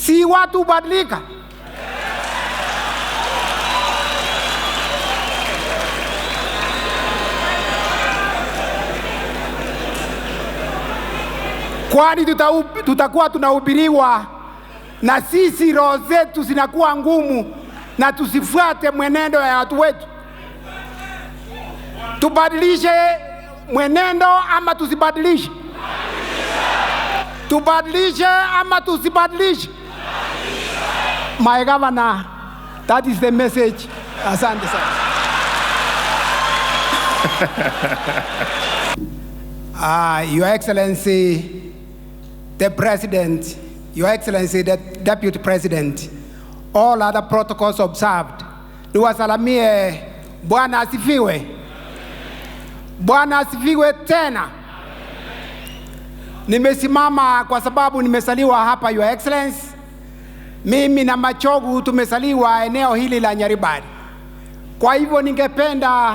Si watu badilika. Kwani tutakuwa tunahubiriwa na sisi roho zetu zinakuwa ngumu na tusifuate mwenendo ya watu wetu? Tubadilishe mwenendo ama tusibadilishe? Tubadilishe ama tusibadilishe? My governor, that is the message. Asante sana. Your Excellency, the President, Your Excellency, the Deputy President, all other protocols observed. Niwasalamie. Bwana asifiwe. Bwana asifiwe tena. Nimesimama kwa sababu nimesaliwa hapa, Your Excellency. Mimi na Machogu tumesaliwa eneo hili la Nyaribari. Kwa hivyo ningependa